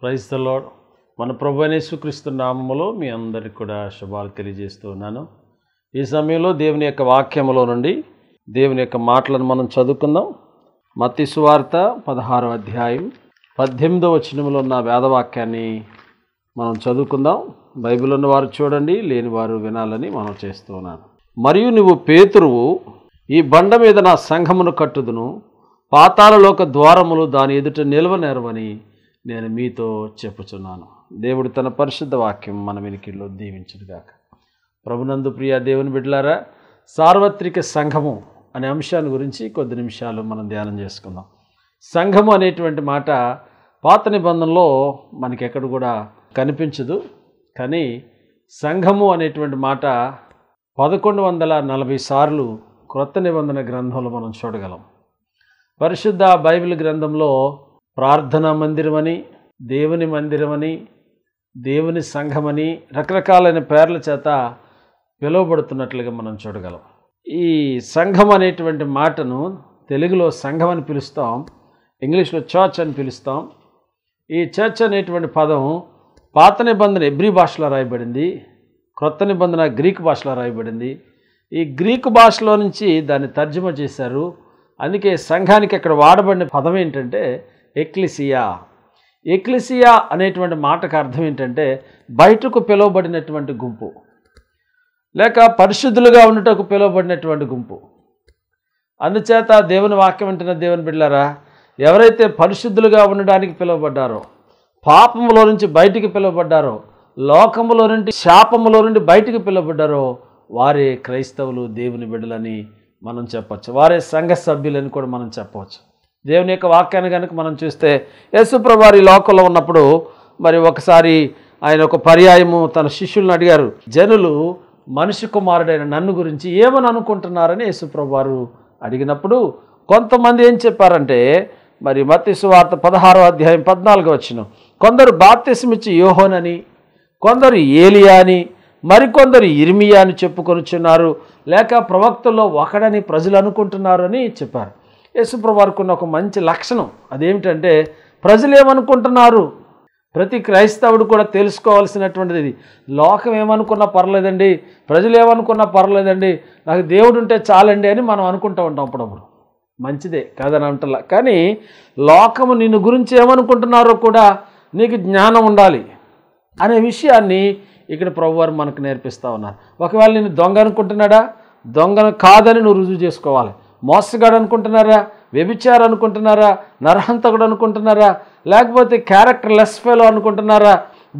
Praise the lord. మన ప్రభువైన యేసుక్రీస్తు నామములో మీ అందరికీ కూడా శుభాలు తెలియజేస్తూ ఉన్నాను. ఈ సమయంలో దేవుని యొక్క వాక్యములో నుండి దేవుని యొక్క మాటలను మనం చదువుకుందాం. మత్తయి సువార్త 16వ అధ్యాయం 18వ వచనంలో ఉన్న వేదవాక్యాన్ని మనం చదువుకుందాం. బైబిల్ ఉన్నవారు చూడండి, లేని వారు వినాలని మనం చేస్తూ ఉన్నాను. మరియు నువ్వు పేతురువు, ఈ బండ మీద నా సంఘమును కట్టుదును, పాతాళలోక ద్వారములు దాని ఎదుట నిలవనేరవని నేను మీతో చెప్పుచున్నాను. దేవుడు తన పరిశుద్ధ వాక్యం మన వెనుకల్లో దీవించుగాక. ప్రభునందు ప్రియ దేవుని బిడ్డలారా, సార్వత్రిక సంఘము అనే అంశాన్ని గురించి కొద్ది నిమిషాలు మనం ధ్యానం చేసుకుందాం. సంఘము అనేటువంటి మాట పాత నిబంధనలో మనకి ఎక్కడ కూడా కనిపించదు, కానీ సంఘము అనేటువంటి మాట 1140 సార్లు క్రొత్త నిబంధన గ్రంథంలో మనం చూడగలం. పరిశుద్ధ బైబిల్ గ్రంథంలో ప్రార్థనా మందిరమని, దేవుని మందిరమని, దేవుని సంఘమని రకరకాలైన పేర్ల చేత పిలువబడుతున్నట్లుగా మనం చూడగలం. ఈ సంఘం అనేటువంటి మాటను తెలుగులో సంఘం అని పిలుస్తాం, ఇంగ్లీష్లో చర్చ్ అని పిలుస్తాం. ఈ చర్చ్ అనేటువంటి పదం పాత నిబంధన ఎబ్రీ భాషలో రాయబడింది, క్రొత్త నిబంధన గ్రీకు భాషలో రాయబడింది. ఈ గ్రీకు భాషలో నుంచి దాన్ని తర్జుమా చేశారు. అందుకే సంఘానికి అక్కడ వాడబడిన పదం ఏంటంటే ఎక్లిసియా. ఎక్లిసియా అనేటువంటి మాటకు అర్థం ఏంటంటే బయటకు పిలువబడినటువంటి గుంపు, లేక పరిశుద్ధులుగా ఉండటకు పిలువబడినటువంటి గుంపు. అందుచేత దేవుని వాక్యం వింటున్న దేవుని బిడ్డలారా, ఎవరైతే పరిశుద్ధులుగా ఉండడానికి పిలువబడ్డారో, పాపములో నుంచి బయటికి పిలువబడ్డారో, లోకములో నుండి శాపములో నుండి బయటికి పిలువబడ్డారో వారే క్రైస్తవులు, దేవుని బిడ్డలని మనం చెప్పవచ్చు. వారే సంఘ సభ్యులని కూడా మనం చెప్పవచ్చు. దేవుని యొక్క వాక్యాన్ని కనుక మనం చూస్తే, యేసుప్రభువు వారు ఈ లోకంలో ఉన్నప్పుడు మరి ఒకసారి ఆయన ఒక పర్యాయము తన శిష్యులను అడిగారు, జనులు మనిషి కుమారుడైన నన్ను గురించి ఏమని అనుకుంటున్నారని యేసుప్రభువు వారు అడిగినప్పుడు కొంతమంది ఏం చెప్పారంటే, మరి మత్తయి సువార్త 16వ అధ్యాయం 14వ వచనం, కొందరు బాప్తిసమిచ్చి యోహోనని, కొందరు ఏలియా అని, మరికొందరు ఇర్మియా అని చెప్పుకొనుచున్నారు, లేక ప్రవక్తల్లో ఒకడని ప్రజలు అనుకుంటున్నారు అని చెప్పారు. యేసుప్రభువు వారికి ఉన్న ఒక మంచి లక్షణం అదేమిటంటే, ప్రజలు ఏమనుకుంటున్నారు, ప్రతి క్రైస్తవుడు కూడా తెలుసుకోవాల్సినటువంటిది ఇది. లోకం ఏమనుకున్నా పర్లేదండి, ప్రజలు ఏమనుకున్నా పర్లేదండి, నాకు దేవుడు ఉంటే చాలండి అని మనం అనుకుంటూ ఉంటాం. అప్పుడప్పుడు మంచిదే కాదని అంటలా, కానీ లోకము నిన్ను గురించి ఏమనుకుంటున్నారో కూడా నీకు జ్ఞానం ఉండాలి అనే విషయాన్ని ఇక్కడ ప్రభువారు మనకు నేర్పిస్తూ ఉన్నారు. ఒకవేళ నేను దొంగ అనుకుంటున్నాడా, దొంగను కాదని నువ్వు రుజువు చేసుకోవాలి. మోసగాడు అనుకుంటున్నారా, వ్యభిచారం అనుకుంటున్నారా, నరహంతకుడు అనుకుంటున్నారా, లేకపోతే క్యారెక్టర్ లెస్ ఫెలో అనుకుంటున్నారా,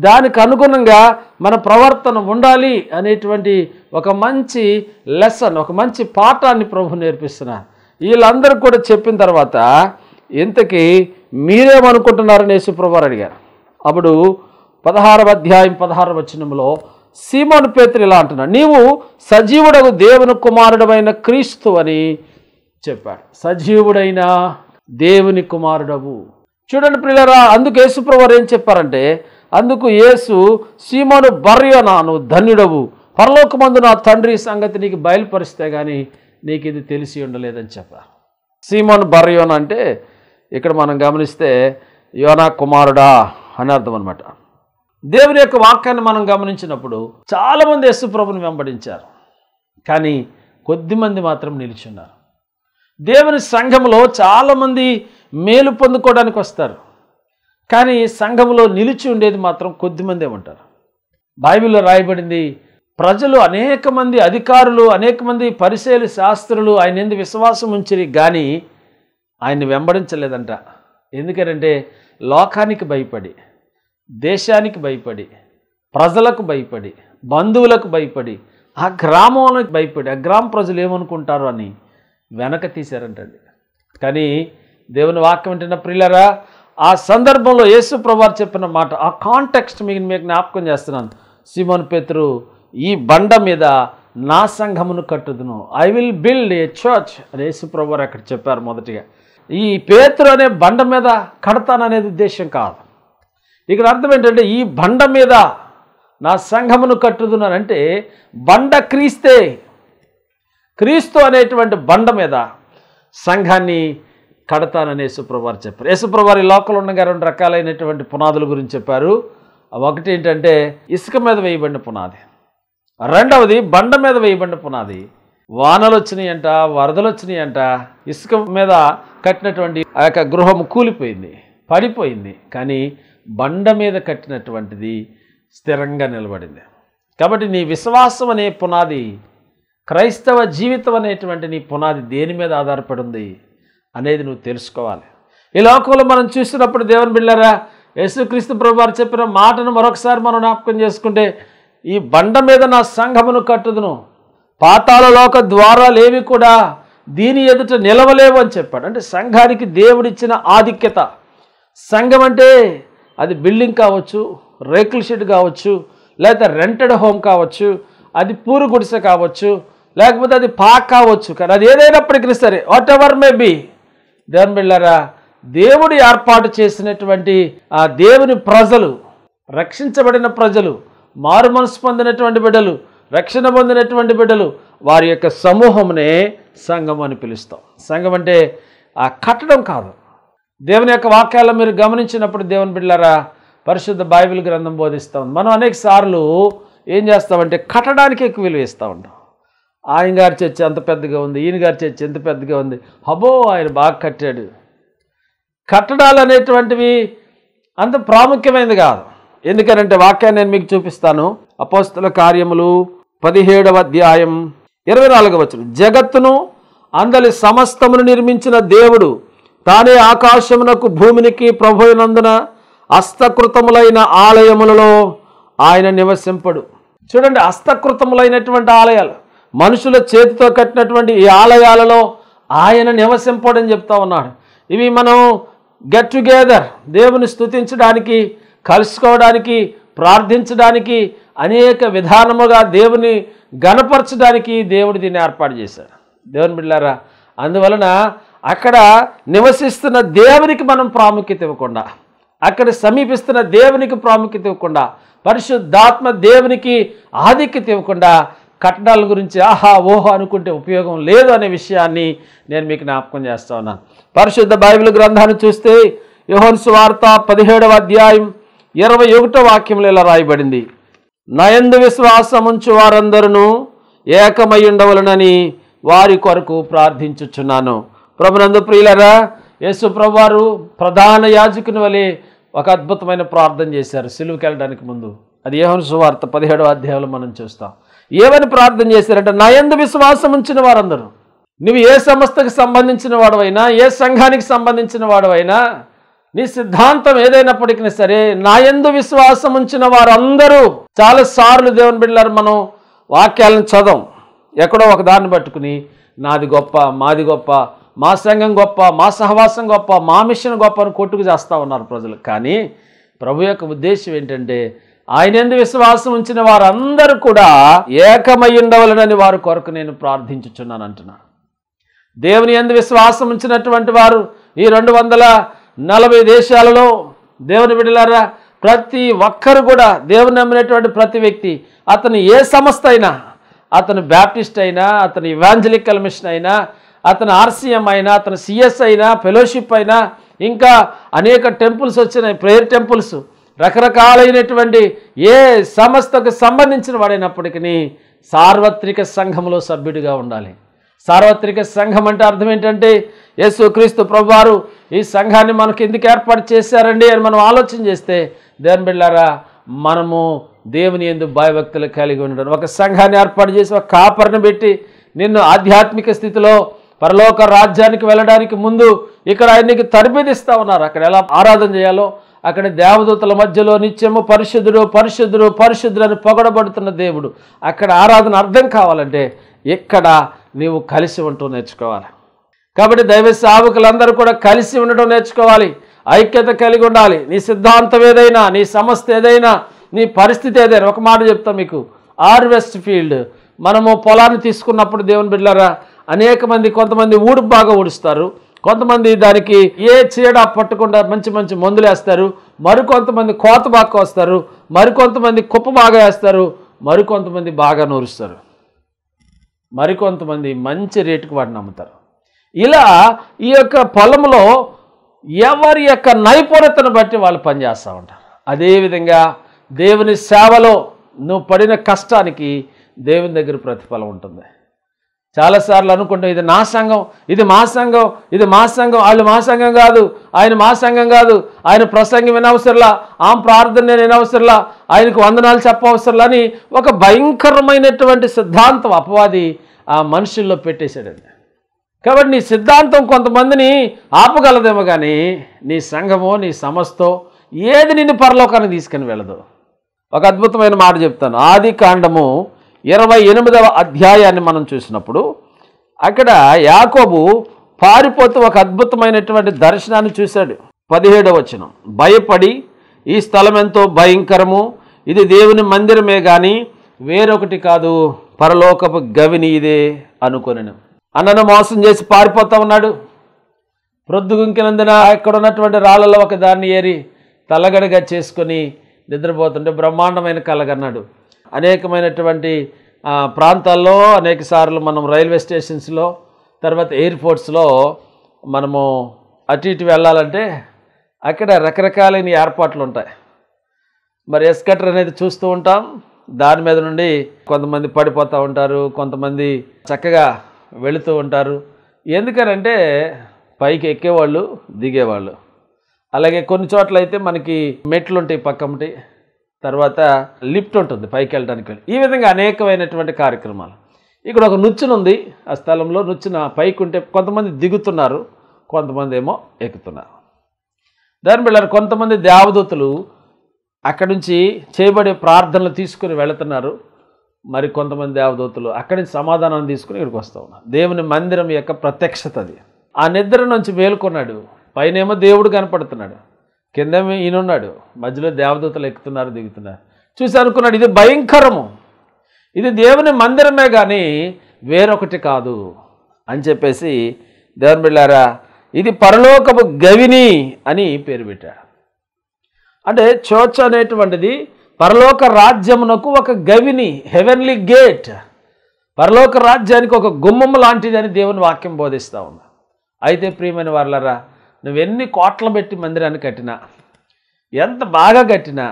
దానికి అనుగుణంగా మన ప్రవర్తన ఉండాలి అనేటువంటి ఒక మంచి లెసన్, ఒక మంచి పాఠాన్ని ప్రభు నేర్పిస్తున్నారు. వీళ్ళందరూ కూడా చెప్పిన తర్వాత ఇంతకీ మీరేమనుకుంటున్నారని యేసుప్రభువు వారు అడిగారు. అప్పుడు 16వ అధ్యాయం 16వ వచనంలో సీమోను పేతురు ఇలా అంటున్నాడు, నీవు సజీవుడగు దేవుని కుమారుడమైన క్రీస్తు అని చెప్పాడు. సజీవుడైన దేవుని కుమారుడవు. చూడండి ప్రియులారా, అందుకు యేసుప్రభువు వారు ఏం చెప్పారంటే, అందుకు యేసు, సీమోను బర్యోనా, నువ్వు ధన్యుడవు, పరలోకమందు నా తండ్రి సంగతి నీకు బయలుపరిస్తే కానీ నీకు ఇది తెలిసి ఉండలేదని చెప్పారు. సీమోను బర్యోనా అంటే ఇక్కడ మనం గమనిస్తే యోనా కుమారుడా అని అర్థం అనమాట. దేవుని యొక్క వాక్యాన్ని మనం గమనించినప్పుడు చాలామంది యేసుప్రభుని వెంబడించారు, కానీ కొద్దిమంది మాత్రం నిలిచున్నారు. దేవుని సంఘంలో చాలామంది మేలు పొందుకోవడానికి వస్తారు, కానీ సంఘంలో నిలిచి ఉండేది మాత్రం కొద్దిమందే ఉంటారు. బైబిల్లో రాయబడింది, ప్రజలు అనేక మంది అధికారులు, అనేక మంది పరిసయ్యులు, శాస్త్రులు ఆయన యందు విశ్వాసం ఉంచిరి, కానీ ఆయన్ని వెంబడించలేదంట. ఎందుకంటే లోకానికి భయపడి, దేశానికి భయపడి, ప్రజలకు భయపడి, బంధువులకు భయపడి, ఆ గ్రామానికి భయపడి, ఆ గ్రామ ప్రజలు ఏమనుకుంటారో అని వెనక తీశారంటండి. కానీ దేవుని వాక్యం వింటున్న ప్రియులారా, ఆ సందర్భంలో యేసుప్రభువు వారు చెప్పిన మాట, ఆ కాంటెక్స్ట్ మీకు జ్ఞాపకం చేస్తున్నాను. సీమోను పేతురు, ఈ బండ మీద నా సంఘమును కట్టుదును, I will build a church అని యేసుప్రభువు వారు అక్కడ చెప్పారు. మొదటిగా ఈ పేతురు అనే బండ మీద కడతాననేది ఉద్దేశం కాదు. ఇక్కడ అర్థం ఏంటంటే, ఈ బండ మీద నా సంఘమును కట్టుదునంటే బండ క్రీస్తే. క్రీస్తు అనేటువంటి బండ మీద సంఘాన్ని కడతానని యేసుప్రభువు వారు చెప్పారు. యేసుప్రభువు వారు ఈ లోకంలో ఉండగా 2 రకాలైనటువంటి పునాదుల గురించి చెప్పారు. ఒకటి ఏంటంటే ఇసుక మీద వేయబడిన పునాది, రెండవది బండ మీద వేయబడిన పునాది. వానలు వచ్చినాయంట, వరదలు వచ్చినాయంట, ఇసుక మీద కట్టినటువంటి ఆ యొక్క గృహం కూలిపోయింది, పడిపోయింది. కానీ బండ మీద కట్టినటువంటిది స్థిరంగా నిలబడింది. కాబట్టి నీ విశ్వాసం అనే పునాది, క్రైస్తవ జీవితం అనేటువంటి నీ పునాది దేని మీద ఆధారపడి ఉంది అనేది నువ్వు తెలుసుకోవాలి. ఈ లోకంలో మనం చూసినప్పుడు దేవుని బిడ్డలారా, యేసుక్రీస్తు ప్రభువారు చెప్పిన మాటను మరొకసారి మనం జ్ఞాపకం చేసుకుంటే, ఈ బండ మీద నా సంఘమును కట్టుదును, పాతాళ లోక ద్వారాలేవి కూడా దీని ఎదుట నిలవలేవు అని చెప్పాడు. అంటే సంఘానికి దేవుడిచ్చిన ఆధిక్యత. సంఘం అంటే అది బిల్డింగ్ కావచ్చు, రేకుల షెడ్ కావచ్చు, లేకపోతే రెంటెడ్ హోమ్ కావచ్చు, అది పూరు గుడిసె కావచ్చు, లేకపోతే అది పాక్ కావచ్చు. కానీ అది ఏదైనప్పటికీ సరే, వాట్ ఎవర్ మే బి, దేవుని బిడ్డలారా, దేవుడు ఏర్పాటు చేసినటువంటి ఆ దేవుని ప్రజలు, రక్షించబడిన ప్రజలు, మారు మనసు పొందినటువంటి బిడ్డలు, రక్షణ పొందినటువంటి బిడ్డలు, వారి యొక్క సమూహమునే సంఘం అని పిలుస్తాం. సంఘం అంటే ఆ కట్టడం కాదు. దేవుని యొక్క వాక్యాలను మీరు గమనించినప్పుడు దేవుని బిడ్డలారా, పరిశుద్ధ బైబిల్ గ్రంథం బోధిస్తాం. మనం అనేక సార్లు ఏం చేస్తామంటే కట్టడానికి ఎక్కువ విలువ ఇస్తూ ఉంటాం. ఆయన గారి చర్చ అంత పెద్దగా ఉంది, ఈయన గారి చర్చ ఎంత పెద్దగా ఉంది, అబ్బో ఆయన బాగా కట్టాడు. కట్టడాలు అనేటువంటివి అంత ప్రాముఖ్యమైనది కాదు. ఎందుకనంటే వాక్యాన్ని నేను మీకు చూపిస్తాను. అపోస్తల కార్యములు 17వ అధ్యాయం 24వ వచనం. జగత్తును అందలి సమస్తమును నిర్మించిన దేవుడు తానే ఆకాశమునకు భూమినికి ప్రభువునందున హస్తకృతములైన ఆలయములలో ఆయన నివసింపడు. చూడండి, హస్తకృతములైనటువంటి ఆలయాలు, మనుషుల చేతితో కట్టినటువంటి ఈ ఆలయాలలో ఆయన నివసింపడని చెప్తా ఉన్నాడు. ఇవి మనం గెట్ టుగెదర్, దేవుని స్తుతించడానికి, కలుసుకోవడానికి, ప్రార్థించడానికి, అనేక విధానముగా దేవుని గణపరచడానికి దేవుడు దీన్ని ఏర్పాటు చేశాడు. దేవుని బిడ్డలారా, అందువలన అక్కడ నివసిస్తున్న దేవునికి మనం ప్రాముఖ్యత ఇవ్వకుండా, అక్కడ సమీపిస్తున్న దేవునికి ప్రాముఖ్యత ఇవ్వకుండా, పరిశుద్ధాత్మ దేవునికి ఆధిక్యత ఇవ్వకుండా కట్టడాల గురించి ఆహా ఓహో అనుకుంటే ఉపయోగం లేదు అనే విషయాన్ని నేను మీకు జ్ఞాపకం చేస్తా ఉన్నాను. పరిశుద్ధ బైబిల్ గ్రంథాన్ని చూస్తే యోహాను సువార్త 17వ అధ్యాయం 21వ వాక్యంలో ఇలా రాయబడింది, నయందు విశ్వాసముంచు వారందరూ ఏకమై ఉండవలనని వారి కొరకు ప్రార్థించుచున్నాను. ప్రభునందు ప్రియులరా, యేసు ప్రభువారు ప్రధాన యాజకుని వలె ఒక అద్భుతమైన ప్రార్థన చేశారు సిలువకి వెళ్ళడానికి ముందు. అది యోహాను సువార్త 17వ అధ్యాయంలో మనం చూస్తాం. ఏమని ప్రార్థన చేశారంటే, నా యందు విశ్వాసం ఉంచిన వారందరూ, నువ్వు ఏ సంస్థకు సంబంధించిన వాడవైనా, ఏ సంఘానికి సంబంధించిన వాడవైనా, నీ సిద్ధాంతం ఏదైనప్పటికీ సరే, నా యందు విశ్వాసం ఉంచిన వారందరూ. చాలాసార్లు దేవుని బిడ్డలారు మనం వాక్యాలను చదవం, ఎక్కడో ఒక దాన్ని పట్టుకుని నాది గొప్ప, మాది గొప్ప, మా సంఘం గొప్ప, మా సహవాసం గొప్ప, మా మిషన్ గొప్ప అని కొట్టుకు చేస్తూ ఉన్నారు ప్రజలు. కానీ ప్రభు యొక్క ఉద్దేశం ఏంటంటే, ఆయన యందు విశ్వాసం ఉంచిన వారందరూ కూడా ఏకమై ఉండవలనని వారి కొరకు నేను ప్రార్థించుచున్నాను అంటున్నాను. దేవుని యందు విశ్వాసం ఉంచినటువంటి వారు ఈ 240 దేశాలలో, దేవుని బిడ్డలారా, ప్రతి ఒక్కరు కూడా దేవుని నమ్మినటువంటి ప్రతి వ్యక్తి, అతను ఏ సంస్థ అయినా, అతను బ్యాప్టిస్ట్ అయినా, అతను ఇవాంజలికల్ మిషన్ అయినా, అతను ఆర్సీఎం అయినా, అతను సిఎస్ అయినా, ఫెలోషిప్ అయినా, ఇంకా అనేక టెంపుల్స్ వచ్చినాయి, ప్రేయర్ టెంపుల్స్, రకరకాలైనటువంటి ఏ సంస్థకు సంబంధించిన వాడైనప్పటికీ సార్వత్రిక సంఘంలో సభ్యుడిగా ఉండాలి. సార్వత్రిక సంఘం అంటే అర్థం ఏంటంటే, యేసుక్రీస్తు ప్రభువారు ఈ సంఘాన్ని మనకు ఎందుకు ఏర్పాటు చేశారండి అని మనం ఆలోచన చేస్తే, దేవుని బిడ్డలారా, మనము దేవుని యందు భయభక్తులు కలిగి ఉండడం. ఒక సంఘాన్ని ఏర్పాటు చేసి ఒక కాపరిని పెట్టి నిన్ను ఆధ్యాత్మిక స్థితిలో పరలోక రాజ్యానికి వెళ్ళడానికి ముందు ఇక్కడ ఆయనకి తరబేదిస్తూ ఉన్నారు. అక్కడ ఎలా ఆరాధన చేయాలో, అక్కడ దేవదూతల మధ్యలో నిత్యము పరిశుద్ధుడు పరిశుద్ధుడు పరిశుద్ధుడు అని పొగడబడుతున్న దేవుడు. అక్కడ ఆరాధన అర్థం కావాలంటే ఇక్కడ నీవు కలిసి ఉంటూ నేర్చుకోవాలి. కాబట్టి దైవ సేవకులందరూ కూడా కలిసి ఉండడం నేర్చుకోవాలి, ఐక్యత కలిగి ఉండాలి. నీ సిద్ధాంతం ఏదైనా, నీ సమస్య ఏదైనా, నీ పరిస్థితి ఏదైనా, ఒక మాట చెప్తా మీకు. హార్వెస్ట్ ఫీల్డ్, మనము పొలాన్ని తీసుకున్నప్పుడు దేవుని బిడ్డలారా, అనేక మంది, కొంతమంది ఊడు బాగా ఊడుస్తారు, కొంతమంది దానికి ఏ చీడ పట్టకుండా మంచి మంచి మందులు వేస్తారు, మరికొంతమంది కోత బాగా వస్తారు, మరికొంతమంది కుప్ప బాగా వేస్తారు, మరికొంతమంది బాగా నూరుస్తారు, మరికొంతమంది మంచి రేటుకు వాటిని అమ్ముతారు. ఇలా ఈ యొక్క పొలంలో ఎవరి యొక్క నైపుణ్యతను బట్టి వాళ్ళు పనిచేస్తూ ఉంటారు. అదేవిధంగా దేవుని సేవలో నువ్వు పడిన కష్టానికి దేవుని దగ్గర ప్రతిఫలం ఉంటుంది. చాలాసార్లు అనుకుంటాం, ఇది నా సంఘం, ఇది మా సంఘం, ఇది మా సంఘం, వాళ్ళు మా సంఘం కాదు, ఆయన మా సంఘం కాదు, ఆయన ప్రసంగం వినవసరంలా, ఆమె ప్రార్థన నేను వినవసరంలా, ఆయనకు వందనాలు చెప్పవసరంలా అని ఒక భయంకరమైనటువంటి సిద్ధాంతం అపవాది ఆ మనుషుల్లో పెట్టేశాడండి. కాబట్టి నీ సిద్ధాంతం కొంతమందిని ఆపగలదేమో కానీ నీ సంఘమో నీ సమస్తో ఏది నిన్ను పరలోకానికి తీసుకుని వెళ్ళదు. ఒక అద్భుతమైన మాట చెప్తాను. ఆది కాండము 28వ అధ్యాయాన్ని మనం చూసినప్పుడు అక్కడ యాకోబు పారిపోతూ ఒక అద్భుతమైనటువంటి దర్శనాన్ని చూశాడు. 17వ వచనం, భయపడి ఈ స్థలం ఎంతో భయంకరము, ఇది దేవుని మందిరమే కానీ వేరొకటి కాదు, పరలోకపు గవిని ఇదే అనుకొనెను. అన్నను మోసం చేసి పారిపోతూ ఉన్నాడు. ప్రొద్దుగుంకినందున ఇక్కడ ఉన్నటువంటి రాళ్ళలో ఒక దాన్ని ఏరి తలగడగా చేసుకొని నిద్రపోతుంటే బ్రహ్మాండమైన కలగన్నాడు. అనేకమైనటువంటి ప్రాంతాల్లో అనేక సార్లు మనం రైల్వే స్టేషన్స్లో తర్వాత ఎయిర్పోర్ట్స్లో మనము అటు ఇటు వెళ్ళాలంటే అక్కడ రకరకాలైన ఏర్పాట్లు ఉంటాయి. మరి ఎస్కటర్ అనేది చూస్తూ ఉంటాం. దాని మీద నుండి కొంతమంది పడిపోతూ ఉంటారు, కొంతమంది చక్కగా వెళుతూ ఉంటారు. ఎందుకనంటే పైకి ఎక్కేవాళ్ళు దిగేవాళ్ళు. అలాగే కొన్ని చోట్ల అయితే మనకి మెట్లు ఉంటాయి, పక్కమటి తర్వాత లిఫ్ట్ ఉంటుంది పైకి వెళ్ళడానికి. ఈ విధంగా అనేకమైనటువంటి కార్యక్రమాలు. ఇక్కడ ఒక నుచ్చును ఉంది, ఆ స్థలంలో నుచ్చున పైకి ఉంటే కొంతమంది దిగుతున్నారు, కొంతమంది ఏమో ఎక్కుతున్నారు. దాని వల్ల కొంతమంది దేవదూతలు అక్కడి నుంచి చేయబడే ప్రార్థనలు తీసుకుని వెళుతున్నారు. మరి కొంతమంది దేవదూతలు అక్కడి నుంచి సమాధానం తీసుకుని ఇక్కడికి వస్తూ ఉన్నారు. దేవుని మందిరం యొక్క ప్రత్యక్షత అది. ఆ నిద్ర నుంచి మేలుకున్నాడు. పైనేమో దేవుడు కనపడుతున్నాడు, కిందేమో ఈయనున్నాడు, మధ్యలో దేవదూతలు ఎక్కుతున్నారు దిగుతున్నారు. చూసి అనుకున్నాడు, ఇది భయంకరము, ఇది దేవుని మందిరమే కానీ వేరొకటి కాదు అని చెప్పేసి దేవుని బిడ్డలారా ఇది పరలోకపు గవిని అని పేరు పెట్టాడు. అంటే చర్చ్ అనేటువంటిది పరలోక రాజ్యమునకు ఒక గవిని, హెవెన్లీ గేట్, పరలోక రాజ్యానికి ఒక గుమ్మం లాంటిది అని దేవుని వాక్యం బోధిస్తూ ఉంది. అయితే ప్రియమైన వారలారా, నువ్వెన్ని కోట్లు పెట్టి మందిరాన్ని కట్టినా, ఎంత బాగా కట్టినా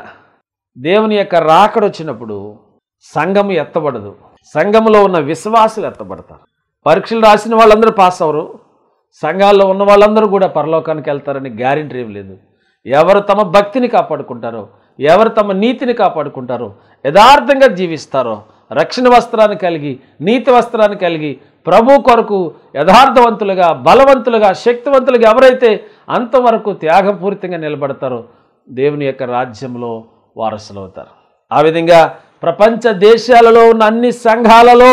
దేవుని యొక్క రాకడ వచ్చినప్పుడు సంఘము ఎత్తబడదు. సంఘములో ఉన్న విశ్వాసులు ఎత్తబడతారు. పరీక్షలు రాసిన వాళ్ళందరూ పాస్ అవ్వరు. సంఘాల్లో ఉన్న వాళ్ళందరూ కూడా పరలోకానికి వెళ్తారని గ్యారెంటీ ఏం లేదు. ఎవరు తమ భక్తిని కాపాడుకుంటారో, ఎవరు తమ నీతిని కాపాడుకుంటారో, యథార్థంగా జీవిస్తారో, రక్షణ వస్త్రాన్ని కలిగి నీతి వస్త్రాన్ని కలిగి ప్రభు కొరకు యథార్థవంతులుగా బలవంతులుగా శక్తివంతులుగా ఎవరైతే అంతవరకు త్యాగపూరితంగా నిలబడతారో దేవుని యొక్క రాజ్యంలో వారసులు అవుతారు. ఆ విధంగా ప్రపంచ దేశాలలో ఉన్న అన్ని సంఘాలలో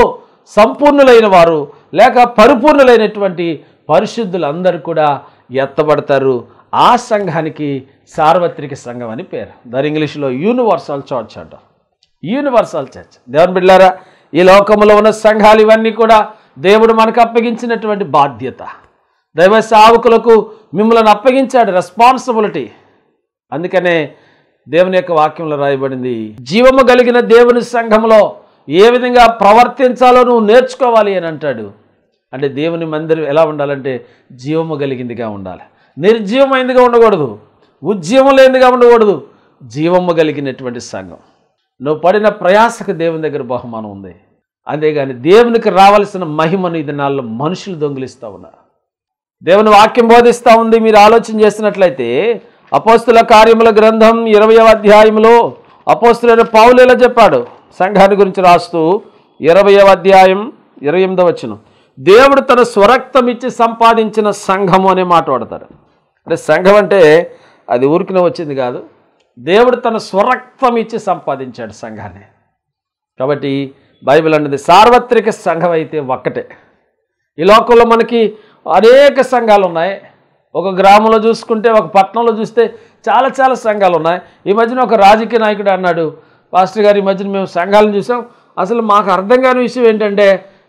సంపూర్ణులైన వారు లేక పరిపూర్ణులైనటువంటి పరిశుద్ధులందరూ కూడా ఎత్తబడతారు. ఆ సంఘానికి సార్వత్రిక సంఘం అని పేరు. దాని ఇంగ్లీష్లో యూనివర్సల్ చర్చ్ అంటారు. Universal church. దేవుని బిడ్డలారా, ఈ లోకంలో ఉన్న సంఘాలు ఇవన్నీ కూడా దేవుడు మనకు అప్పగించినటువంటి బాధ్యత. దైవ సేవకులకు మిమ్మల్ని అప్పగించాడు రెస్పాన్సిబిలిటీ. అందుకనే దేవుని యొక్క వాక్యంలో రాయబడింది, జీవము కలిగిన దేవుని సంఘంలో ఏ విధంగా ప్రవర్తించాలో నువ్వు నేర్చుకోవాలి అని అంటాడు. అంటే దేవుని మందిరం ఎలా ఉండాలంటే జీవము కలిగిందిగా ఉండాలి, నిర్జీవమైందిగా ఉండకూడదు, ఉద్యమం లేనిదిగా ఉండకూడదు, జీవము కలిగినటువంటి సంఘం. నువ్వు పడిన ప్రయాసకు దేవుని దగ్గర బహుమానం ఉంది. అంతేగాని దేవునికి రావాల్సిన మహిమను ఈ దినాల్లో మనుషులు దొంగిలిస్తూ ఉన్నారు. దేవుని వాక్యం బోధిస్తూ ఉంది. మీరు ఆలోచన చేసినట్లయితే అపోస్తుల కార్యముల గ్రంథం 20వ అధ్యాయంలో అపోస్తులైన పౌలు ఇలా చెప్పాడు సంఘాన్ని గురించి రాస్తూ, 20వ అధ్యాయం 28వ వచనం, దేవుడు తన స్వరక్తం ఇచ్చి సంపాదించిన సంఘము అనే మాట వాడతాడు. అంటే సంఘం అంటే అది ఊరికినే వచ్చింది కాదు, దేవుడు తన స్వరక్తం ఇచ్చి సంపాదించాడు సంఘాన్ని. కాబట్టి బైబిల్ అన్నది సార్వత్రిక సంఘం అయితే ఒక్కటే. ఈ లోకంలో మనకి అనేక సంఘాలు ఉన్నాయి. ఒక గ్రామంలో చూసుకుంటే, ఒక పట్టణంలో చూస్తే చాలా చాలా సంఘాలు ఉన్నాయి. ఈ మధ్యన ఒక రాజకీయ నాయకుడు అన్నాడు, పాస్టర్ గారు ఈ మధ్యన మేము సంఘాలను చూసాం, అసలు మాకు అర్థం కాని విషయం ఏంటంటే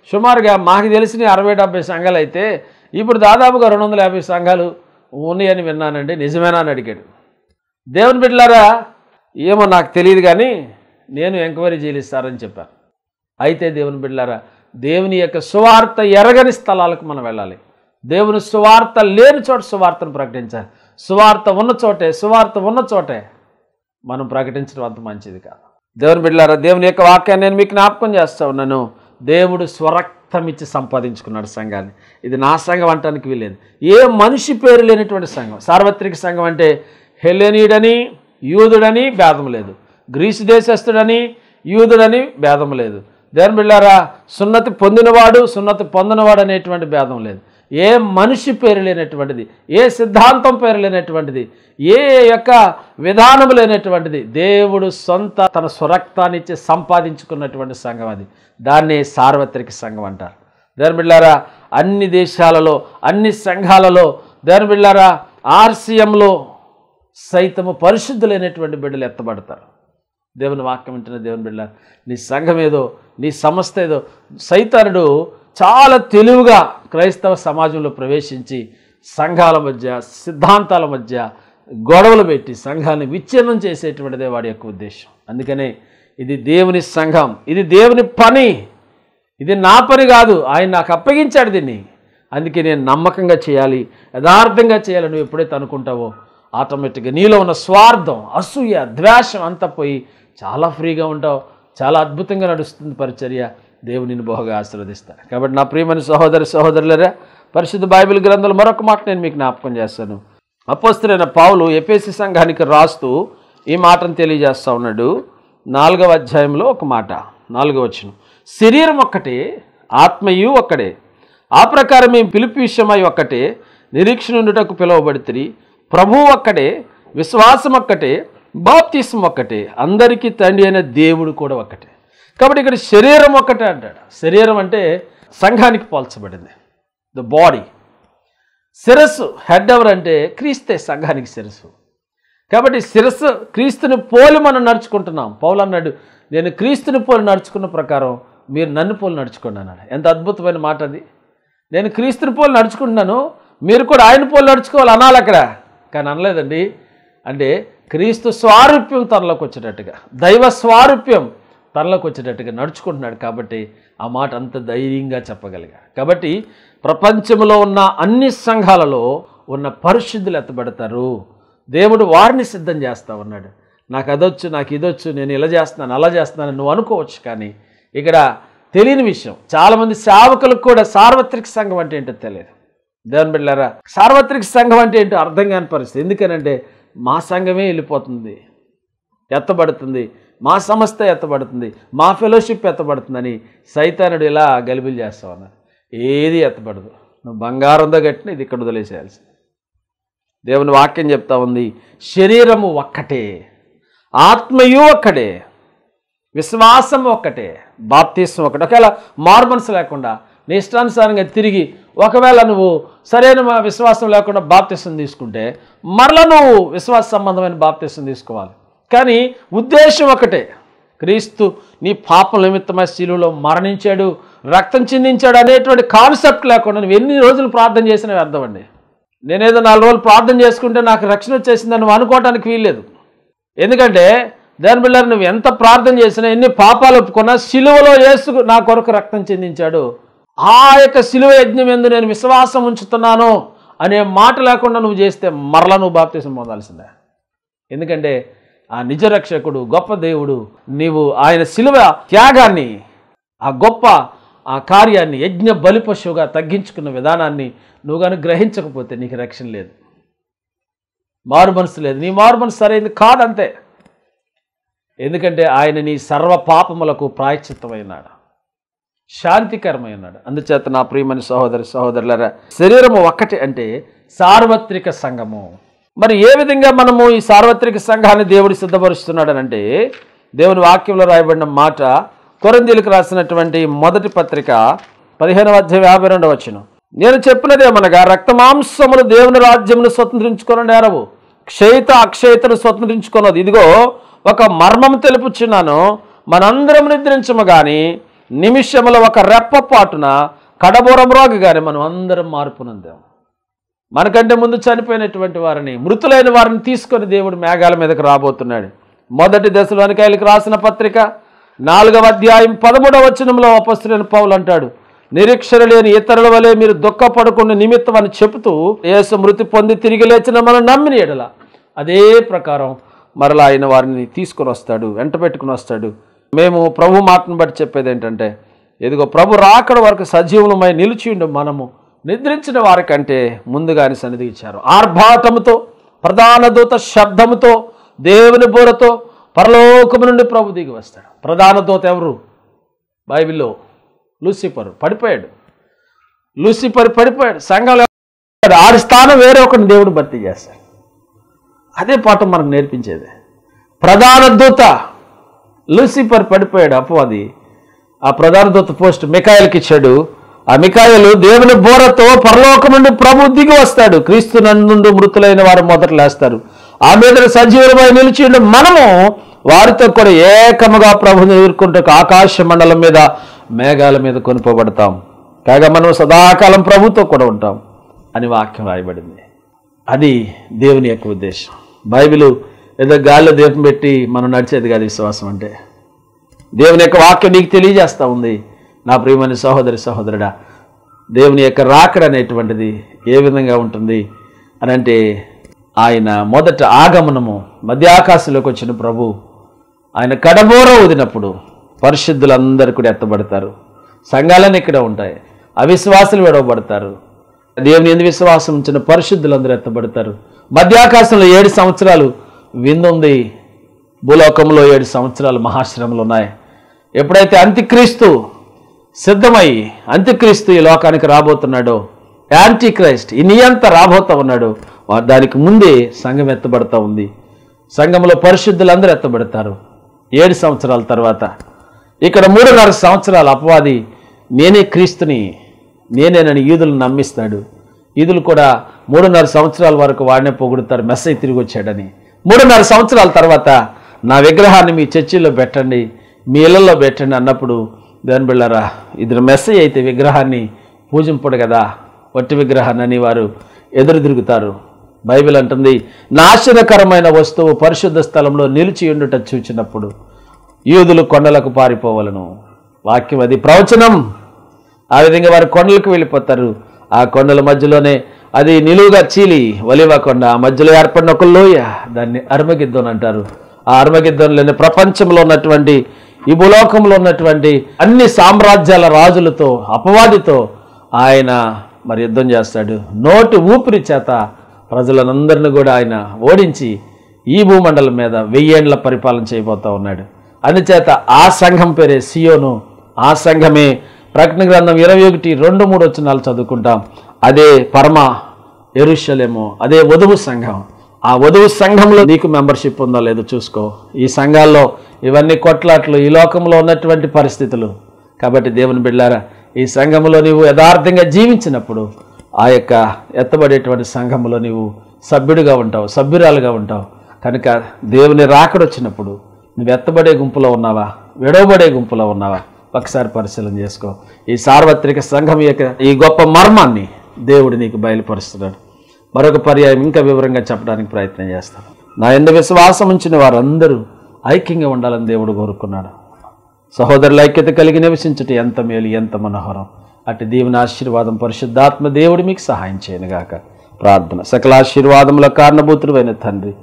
సుమారుగా మాకు తెలిసిన 60-70 సంఘాలు అయితే ఇప్పుడు దాదాపుగా 250 సంఘాలు ఉన్నాయని విన్నానండి, నిజమేనా అని అడిగాడు. దేవుని బిడ్డలారా, ఏమో నాకు తెలియదు కానీ నేను ఎంక్వైరీ చేయిస్తారని చెప్పాను. అయితే దేవుని బిడ్డలారా, దేవుని యొక్క సువార్త ఎరగని స్థలాలకు మనం వెళ్ళాలి. దేవుని సువార్త లేని చోట సువార్తను ప్రకటించాలి. సువార్త ఉన్న చోటే మనం ప్రకటించడం అంత మంచిది కాదు. దేవుని బిడ్డలారా, దేవుని యొక్క వాక్యాన్ని నేను మీకు జ్ఞాపకం చేస్తా ఉన్నాను. దేవుడు స్వరక్తం ఇచ్చి సంపాదించుకున్నాడు సంఘాన్ని. ఇది నా సంఘం అంటానికి వీలేదు. ఏ మనిషి పేరు లేనటువంటి సంఘం. సార్వత్రిక సంఘం అంటే హెలెనీయుడని యూదుడని భేదం లేదు, గ్రీసు దేశస్థుడని యూదుడని భేదం లేదు. దేవుని బిడ్డలారా, సున్నతి పొందినవాడు సున్నతి పొందినవాడు అనేటువంటి భేదం లేదు. ఏ మనిషి పేరు లేనటువంటిది, ఏ సిద్ధాంతం పేరు లేనటువంటిది, ఏ యొక్క విధానం లేనటువంటిది, దేవుడు సొంత తన స్వరక్తాన్ని ఇచ్చి సంపాదించుకున్నటువంటి సంఘం అది. దాన్ని సార్వత్రిక సంఘం అంటారు. దేవుని బిడ్డలారా, అన్ని దేశాలలో అన్ని సంఘాలలో దేవుని బిడ్డలారా ఆర్సీఎంలో సైతము పరిశుద్ధులైనటువంటి బిడ్డలు ఎత్తబడతారు. దేవుని వాక్యం వింటున్న దేవుని బిడ్డ, నీ సంఘం ఏదో నీ సంస్థ ఏదో సైతానుడు చాలా తెలివిగా క్రైస్తవ సమాజంలో ప్రవేశించి సంఘాల మధ్య సిద్ధాంతాల మధ్య గొడవలు పెట్టి సంఘాన్ని విచ్ఛిన్నం చేసేటువంటిదే వాడి యొక్క ఉద్దేశం. అందుకనే ఇది దేవుని సంఘం, ఇది దేవుని పని, ఇది నా పని కాదు, ఆయన నాకు అప్పగించాడు దీన్ని. అందుకే నేను నమ్మకంగా చేయాలి, యథార్థంగా చేయాలి. నువ్వు ఎప్పుడైతే అనుకుంటావో ఆటోమేటిక్గా నీలో ఉన్న స్వార్థం, అసూయ, ద్వేషం అంతా పోయి చాలా ఫ్రీగా ఉంటావు. చాలా అద్భుతంగా నడుస్తుంది పరిచర్య. దేవుడు నిన్ను బహుగా ఆశీర్వదిస్తాడు. కాబట్టి నా ప్రియమైన సహోదరులరా, పరిశుద్ధ బైబిల్ గ్రంథాలు మరొక మాట నేను మీకు జ్ఞాపకం చేస్తాను. అపోస్తలుడైన పౌలు ఎఫెసీ సంఘానికి రాస్తూ ఈ మాటను తెలియజేస్తూ ఉన్నాడు. 4వ అధ్యాయంలో ఒక మాట, 4వ వచనం, శరీరం ఒక్కటే, ఆత్మయు ఒక్కడే, ఆ ప్రకారం మేము పిలుపు విషయమై ఒక్కటే, నిరీక్షణ ఉండుటకు పిలువబడితిరి, ప్రభువు ఒక్కడే, విశ్వాసం ఒక్కటే, బాప్తిస్మం ఒక్కటే, అందరికీ తండ్రి అయిన దేవుడు కూడా ఒక్కటే. కాబట్టి ఇక్కడ శరీరం ఒక్కటే అంటాడు. శరీరం అంటే సంఘానికి పోల్చబడింది, ద బాడీ. శిరస్సు, హెడ్ ఎవరంటే క్రీస్తే సంఘానికి శిరస్సు. కాబట్టి శిరస్సు క్రీస్తుని పోలి మనం నడుచుకుంటున్నాం. పౌలు అన్నాడు, నేను క్రీస్తుని పోలి నడుచుకున్న ప్రకారం మీరు నన్ను పోలి నడుచుకోండి అన్నాడు. ఎంత అద్భుతమైన మాట అది. నేను క్రీస్తుని పోలి నడుచుకుంటున్నాను, మీరు కూడా ఆయన పోలి నడుచుకోవాలి అనాలి అక్కడ. కానీ అనలేదండి. అంటే క్రీస్తు స్వారూప్యం తనలోకి వచ్చేటట్టుగా, దైవ స్వారూప్యం తనలోకి వచ్చేటట్టుగా నడుచుకుంటున్నాడు. కాబట్టి ఆ మాట అంత ధైర్యంగా చెప్పగలిగాడు. కాబట్టి ప్రపంచంలో ఉన్న అన్ని సంఘాలలో ఉన్న పరిశుద్ధులు ఎత్తబడతారు. దేవుడు వారిని సిద్ధం చేస్తూ ఉన్నాడు. నాకు అదొచ్చు, నాకు ఇదొచ్చు, నేను ఇలా చేస్తున్నాను అలా చేస్తున్నాను నువ్వు అనుకోవచ్చు. కానీ ఇక్కడ తెలియని విషయం, చాలామంది సేవకులకు కూడా సార్వత్రిక సంఘం అంటే ఏంటో తెలియదు. దేవుని బిడ్డలారా, సార్వత్రిక సంఘం అంటే ఏంటో అర్థం కాని పరిస్థితి. ఎందుకనంటే మా సంఘమే వెళ్ళిపోతుంది, ఎత్తబడుతుంది, మా సంస్థ ఎత్తబడుతుంది, మా ఫెలోషిప్ ఎత్తబడుతుందని సైతానుడు ఇలా గలిబిలు చేస్తా ఉన్నారు. ఏది ఎత్తబడదు. నువ్వు బంగారంతో కట్టిన ఇది ఇక్కడ వదిలేసేయాల్సింది. దేవుని వాక్యం చెప్తా ఉంది, శరీరము ఒక్కటే, ఆత్మయు ఒక్కటే, విశ్వాసం ఒక్కటే, బాప్తిస్మం ఒకటే. ఒకవేళ మార్మన్స్ లేకుండా నీ ఇష్టానుసారంగా తిరిగి ఒకవేళ నువ్వు సరైన విశ్వాసం లేకుండా బాప్తిస్మం తీసుకుంటే మరలా నువ్వు విశ్వాస సంబంధమైన బాప్తిస్మం తీసుకోవాలి. కానీ ఉద్దేశం ఒకటే, క్రీస్తు నీ పాపం నిమిత్తమై శిలువలో మరణించాడు, రక్తం చిందించాడు అనేటువంటి కాన్సెప్ట్ లేకుండా నువ్వు ఎన్ని రోజులు ప్రార్థన చేసినా వ్యర్థం అండి. నేనేదో 4 రోజులు ప్రార్థన చేసుకుంటే నాకు రక్షణ వచ్చేసిందని నువ్వు అనుకోవడానికి వీల్లేదు. ఎందుకంటే దాని బిళ్ళ నువ్వు ఎంత ప్రార్థన చేసినా, ఎన్ని పాపాలు ఒప్పుకున్నా, శిలువలో యేసు నా కొరకు రక్తం చెందించాడు, ఆ యొక్క శిలువ యజ్ఞం ఎందు నేను విశ్వాసం ఉంచుతున్నాను అనే మాట లేకుండా నువ్వు చేస్తే మరలా నువ్వు బాప్తిసం పొందాల్సిందే. ఎందుకంటే ఆ నిజ రక్షకుడు, గొప్ప దేవుడు, నీవు ఆయన శిలువ త్యాగాన్ని, ఆ గొప్ప ఆ కార్యాన్ని, యజ్ఞ బలిపశువుగా తగ్గించుకున్న విధానాన్ని నువ్వు కానీ గ్రహించకపోతే నీకు రక్షణ లేదు, మారు మనసు లేదు. నీ మారు మనసు సరైనది కాదంతే. ఎందుకంటే ఆయన నీ సర్వ పాపములకు ప్రాయశ్చిత్తమైనాడు, శాంతికరమైనాడు. అందుచేత నా ప్రియమైన సహోదరులారా, శరీరము ఒక్కటి అంటే సార్వత్రిక సంఘము. మరి ఏ విధంగా మనము ఈ సార్వత్రిక సంఘాన్ని దేవుడు సిద్ధపరుస్తున్నాడనంటే, దేవుని వాక్యంలో రాయబడిన మాట, కొరింథీయులకు రాసినటువంటి మొదటి పత్రిక 15వ అధ్యాయం 52వ వచనం, నేను చెప్పినదేమనగా రక్తమాంసములు దేవుని రాజ్యమును స్వతంత్రించుకొని నేరవు, క్షయిత అక్షయితను స్వతంత్రించుకున్నది. ఇదిగో ఒక మర్మం తెలుపుచున్నాను, మనందరం నిద్రించము గాని నిమిషములో ఒక రెప్పపాటున కడబోరం రోగి గాని మనం అందరం మార్పు నొందాం. మనకంటే ముందు చనిపోయినటువంటి వారిని, మృతులైన వారిని తీసుకొని దేవుడు మేఘాల మీదకి రాబోతున్నాడు. మొదటి దశలోనికాయలకు రాసిన పత్రిక 4వ అధ్యాయం 13వ వచనంలో అపొస్తలుడైన పౌలు అంటాడు, నిరీక్షణ లేని ఇతరుల వలె మీరు దుఃఖపడకుండా నిమిత్తం అని చెబుతూ యేసు మృతి పొంది తిరిగి లేచిన మనం నమ్మిన ఎడల అదే ప్రకారం మరలా ఆయన వారిని తీసుకుని వస్తాడు, వెంట పెట్టుకుని వస్తాడు. మేము ప్రభు మాటను బట్టి చెప్పేది ఏంటంటే, ఇదిగో ప్రభు రాకడ వరకు సజీవులమై నిలిచి ఉండి మనము నిద్రించిన వారికంటే ముందుగా ఆయన సన్నిధి ఇచ్చారు. ఆర్భాటముతో, ప్రధాన దూత శబ్దముతో, దేవుని బూరతో పరలోకము నుండి ప్రభు దిగి వస్తాడు. ప్రధాన దూత ఎవరు? బైబిల్లో లూసిఫర్ పడిపోయాడు. లూసిఫర్ పడిపోయాడు. సంఘంలో ఆడి స్థానం వేరే ఒకరిని దేవుడు భర్తీ చేస్తాడు. అదే పాఠం మనకు నేర్పించేది. ప్రధాన దూత లూసిఫర్ పడిపోయాడు, అపవాది. ఆ ప్రధాన దూత పోస్ట్ మికాయలకి ఇచ్చాడు. ఆ మికాయలు దేవుని బోరతో పరలోకం నుండి ప్రభు దిగి వస్తాడు. క్రీస్తు నందు మృతులైన వారు మొదట లేస్తారు. ఆ మీద సజీవులమై నిలిచి ఉండి మనము వారితో కూడా ఏకముగా ప్రభుని ఎదుర్కొంటూ ఆకాశ మండలం మీద మేఘాల మీద కొనుకోబడతాం. కాగా మనం సదాకాలం ప్రభుతో కూడా ఉంటాం అని వాక్యం రాయబడింది. అది దేవుని యొక్క ఉద్దేశం. బైబిల్ ఏదో గాల్లో దీపం పెట్టి మనం నడిచేది కాదు. విశ్వాసం అంటే దేవుని యొక్క వాక్యం నీకు తెలియజేస్తూ ఉంది. నా ప్రియమైన సహోదరి సహోదరుడా, దేవుని యొక్క రాకడ అనేటువంటిది ఏ విధంగా ఉంటుంది అని అంటే, ఆయన మొదట ఆగమనము మధ్యాకాశంలోకి వచ్చిన ప్రభు ఆయన కడబోర ఊదినప్పుడు పరిశుద్ధులందరూ కూడా ఎత్తబడతారు. సంఘాలన్నీ ఇక్కడ ఉంటాయి. అవిశ్వాసులు విడవబడతారు. దేవుని ఎందు విశ్వాసం ఉంచిన పరిశుద్ధులందరూ ఎత్తబడతారు. మధ్యాకాశంలో 7 సంవత్సరాలు విందుంది. భూలోకంలో 7 సంవత్సరాలు మహాశ్రమలు ఉన్నాయి. ఎప్పుడైతే అంత్యక్రీస్తు సిద్ధమై అంత్యక్రీస్తు ఈ లోకానికి రాబోతున్నాడో, యాంటీ క్రైస్ట్ ఈ నియంత రాబోతూ ఉన్నాడో, దానికి ముందే సంఘం ఎత్తబడతా ఉంది. సంఘంలో పరిశుద్ధులందరూ ఎత్తబడతారు 7 సంవత్సరాల తర్వాత. ఇక్కడ 3.5 సంవత్సరాలు అపవాది నేనే క్రీస్తుని, నేనేనని యూదులను నమ్మిస్తాడు. యూదులు కూడా 3.5 సంవత్సరాల వరకు వాడినే పొగుడుతారు మెస్సయ్య తిరిగి వచ్చాడని. 3.5 సంవత్సరాల తర్వాత నా విగ్రహాన్ని మీ చర్చిలో పెట్టండి, మీ ఇళ్లలో పెట్టండి అన్నప్పుడు, దాని బిళ్ళారా ఇద్దరు మెస్సయ్య అయితే విగ్రహాన్ని పూజింపడు కదా, వట్టి విగ్రహాన్ని అని వారు ఎదురు తిరుగుతారు. బైబిల్ అంటుంది, నాశనకరమైన వస్తువు పరిశుద్ధ స్థలంలో నిలిచి ఉండుట చూచినప్పుడు యూదులు కొండలకు పారిపోవలను. వాక్యం అది ప్రవచనం. ఆ విధంగా వారు కొండలకు వెళ్ళిపోతారు. ఆ కొండల మధ్యలోనే అది నిలువుగా చీలి ఒలివ కొండ, ఆ మధ్యలో ఏర్పడిన ఒక లోయ, దాన్ని అర్మగిద్దోన్ అంటారు. ఆ అర్మగిద్దోన్లోని ప్రపంచంలో ఉన్నటువంటి, ఈ భూలోకంలో ఉన్నటువంటి అన్ని సామ్రాజ్యాల రాజులతో, అపవాదితో ఆయన మరి యుద్ధం చేస్తాడు. నోటి ఊపిరి చేత ప్రజలందరినీ కూడా ఆయన ఓడించి ఈ భూమండలం మీద 1000 ఏండ్ల పరిపాలన చేయబోతూ ఉన్నాడు. అందుచేత ఆ సంఘం పేరే సియోను. ఆ సంఘమే ప్రకటన గ్రంథం 21:2-3 వచనాలు చదువుకుంటాం. అదే పరమ యెరూషలేము, అదే వధువు సంఘం. ఆ వధువు సంఘంలో నీకు మెంబర్షిప్ ఉందో లేదో చూసుకో. ఈ సంఘాల్లో ఇవన్నీ కొట్లాట్లు, ఈ లోకంలో ఉన్నటువంటి పరిస్థితులు. కాబట్టి దేవుని బిడ్డలారా, ఈ సంఘంలో నీవు యథార్థంగా జీవించినప్పుడు ఆ యొక్క ఎత్తబడేటువంటి సంఘంలో నీవు సభ్యుడిగా ఉంటావు, సభ్యురాలుగా ఉంటావు. కనుక దేవుని రాకడొచ్చినప్పుడు నువ్వు ఎత్తబడే గుంపులో ఉన్నావా, విడవబడే గుంపులో ఉన్నావా? ఒకసారి పరిశీలన చేసుకో. ఈ సార్వత్రిక సంఘం యొక్క ఈ గొప్ప మర్మాన్ని దేవుడు నీకు బయలుపరుస్తున్నాడు. మరొక పర్యాయం ఇంకా వివరంగా చెప్పడానికి ప్రయత్నం చేస్తాను. నా యందు విశ్వాసం ఉంచిన వారందరూ ఐక్యంగా ఉండాలని దేవుడు కోరుకున్నాడు. సహోదరుల ఐక్యత కలిగి నివసించుట ఎంత మేలు, ఎంత మనోహరం. అటు దేవుని ఆశీర్వాదం పరిశుద్ధాత్మ దేవుడు మీకు సహాయం చేయనుగాక. ప్రార్థన. సకల ఆశీర్వాదముల కారణభూతుడైన తండ్రి,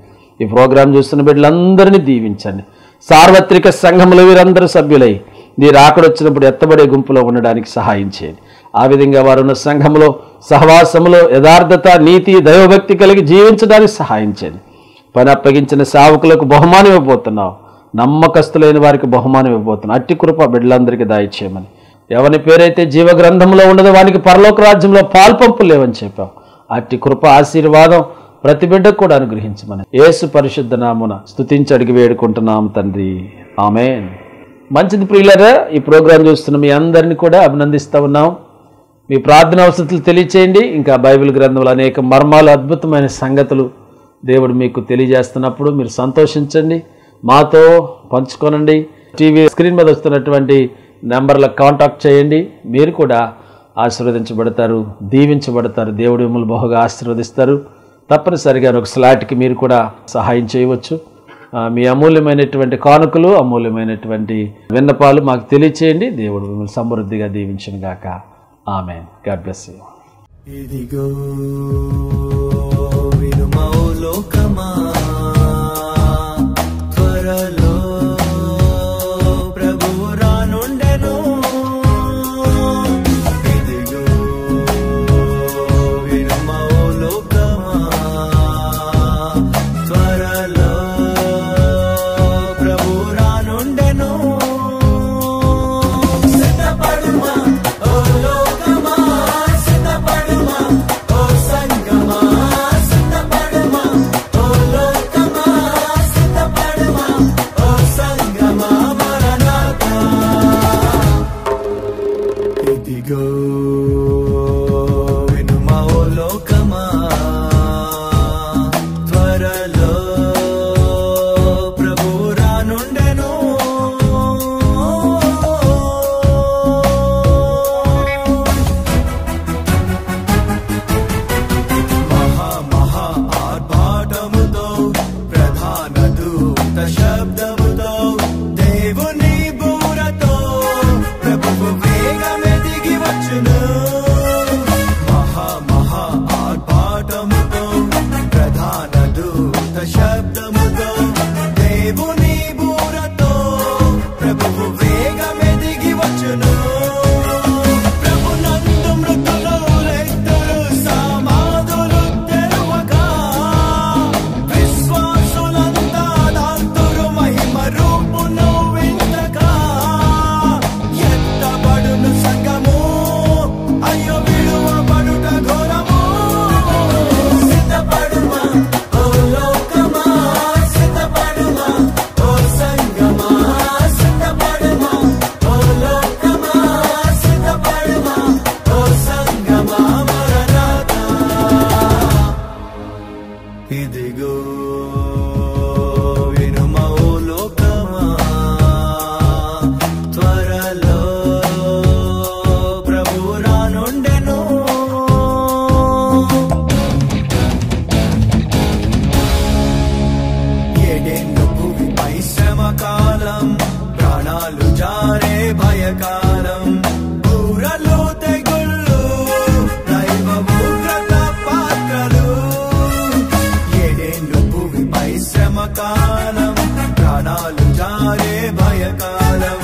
ఈ ప్రోగ్రాం చూస్తున్న బిడ్డలందరినీ దీవించండి. సార్వత్రిక సంఘంలో వీరందరూ సభ్యులై నీ రాకడొచ్చినప్పుడు ఎత్తబడే గుంపులో ఉండడానికి సహాయం చేయండి. ఆ విధంగా వారున్న సంఘంలో, సహవాసములో యథార్థత, నీతి, దైవభక్తి కలిగి జీవించడానికి సహాయం చేయండి. పని అప్పగించిన సేవకులకు బహుమానం ఇవ్వబోతున్నావు. నమ్మకస్తులైన వారికి బహుమానం ఇవ్వబోతున్నావు. అట్టి కృప బిడ్డలందరికీ దయచేయమని. ఎవరి పేరైతే జీవగ్రంథంలో ఉండదో వానికి పరలోక రాజ్యంలో పాల్పంపులు లేవని చెప్పావు. అట్టి కృప ఆశీర్వాదం ప్రతి బిడ్డకు కూడా అనుగ్రహించమని యేసు పరిశుద్ధ నామమున స్తుతించి అడిగి వేడుకుంటున్నాము తండ్రి. ఆమేన్. మంచిది ప్రియులారా, ఈ ప్రోగ్రాం చూస్తున్న మీ అందరినీ కూడా అభినందిస్తూ ఉన్నాం. మీ ప్రార్థన అవసరాలు తెలియచేయండి. ఇంకా బైబిల్ గ్రంథంలో అనేక మర్మాలు, అద్భుతమైన సంగతులు దేవుడు మీకు తెలియజేస్తున్నప్పుడు మీరు సంతోషించండి, మాతో పంచుకోనండి. టీవీ స్క్రీన్ మీద వస్తున్నటువంటి నెంబర్లకు కాంటాక్ట్ చేయండి. మీరు కూడా ఆశీర్వదించబడతారు, దీవించబడతారు. దేవుడు మిమ్మల్ని బహుగా ఆశీర్వదిస్తారు. తప్పనిసరిగా ఒక స్లాట్కి మీరు కూడా సహాయం చేయవచ్చు. మీ అమూల్యమైనటువంటి కానుకలు, అమూల్యమైనటువంటి విన్నపాలు మాకు తెలియచేయండి. దేవుడు మిమ్మల్ని సమృద్ధిగా దీవించును గాక. ఆమేన్. God bless you. ఇదిగో వినుమో లోకమా, త్వరలో ప్రభువు రానుండెను. ఇదిగో వినుమో లోకమా, త్వరలో ప్రభువు రానుండెను. సిద్ధపడుమా ఓ లోకమా, సిద్ధపడుమా ఓ సంగమా, సిద్ధపడుమా ఓ లోకమా, సిద్ధపడుమా ఓ సంగమా, మరణాతా. ఇదిగో వినుమా ఓ లోకమా, త్వరలో ప్రభువు రానుండెను. మహా ఆర్భాటముతో ప్రధాన దూత శబ్దముతో దేవుని బూరతో ప్రభువు వేగమే దిగి వచ్చును. మహా ఆర్భాటముతో ప్రధాన దూత శబ్దముతో దేవుని బూరతో ప్రభువు వేగమే దిగి వచ్చును. ప్రభునందు మృతులు లెక్కలు సమాధులు తెరవగా, విశ్వాసులంతా దాంతురు మహిమ రూపును వింతగా. ఎత్తబడును సంగము, అయ్యో విడువబడుట ఘోరము. సిద్ధపడుమా ఓ లోకమా, సిద్ధపడుమా ఓ సంగమా, సిద్ధపడుమా ఓ లోకమా, సిద్ధపడుమా ఓ సంగమా, మరణాతా. ఇదిగో వినుమా ఓ లోకమా, త్వరలో ప్రభువు రానుండెను. ఏడేండ్లు భూమిపై శ్రమ కాలం, ప్రాణాలు జారే భయకాలం, బూరలు తెగుళ్ళు దైవ ఉగ్రత పాత్రలు. ఏడేండ్లు భూమిపై శ్రమ కాలం, ప్రాణాలు జారే భయకాలం,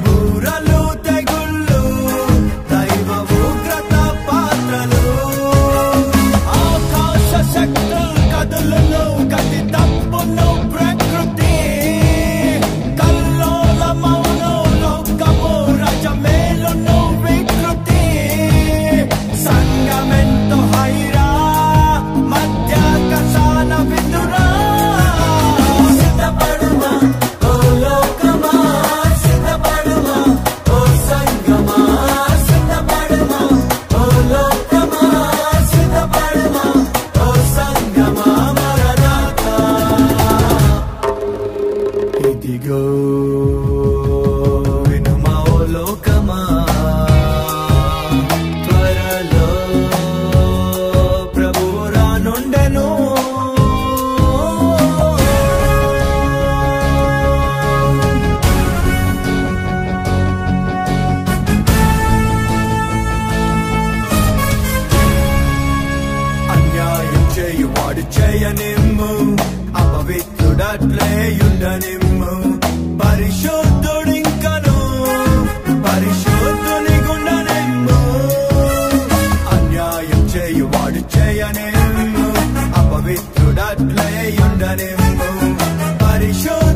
బూరలు తెగుళ్ళు దైవ ఉగ్రత పాత్రలు. ఆకాశ శక్తులు కదులును, గతి తప్పును ప్రకృతి, కల్లోలమౌను లోకము, రజమేలును వికృతి. సంగమెంతో హైరా, మధ్య కసాన విదురా. సిద్ధపడుమా ఓ లోకమా, సిద్ధపడుమా ఓ సంగమా, సిద్ధపడుమా ఓ లోకమా, సిద్ధపడుమా ఓ సంగమా, మరణాతా. ఇదిగో వినుమా ఓ లోకమా, త్వరలో ప్రభువు రానుండెను. అన్యాయం చేయువాడు చేయనిమ్ము, అపవిత్రుడట్లే యుండనిమ్ము. పరిశుద్ధుడింకను పరిశుద్ధుని గుండనిమ్ము. అన్యాయం చేయువాడు చేయనిమ్ము, అపవిత్రుడట్లే యుండనిమ్ము. పరిశుద్ధ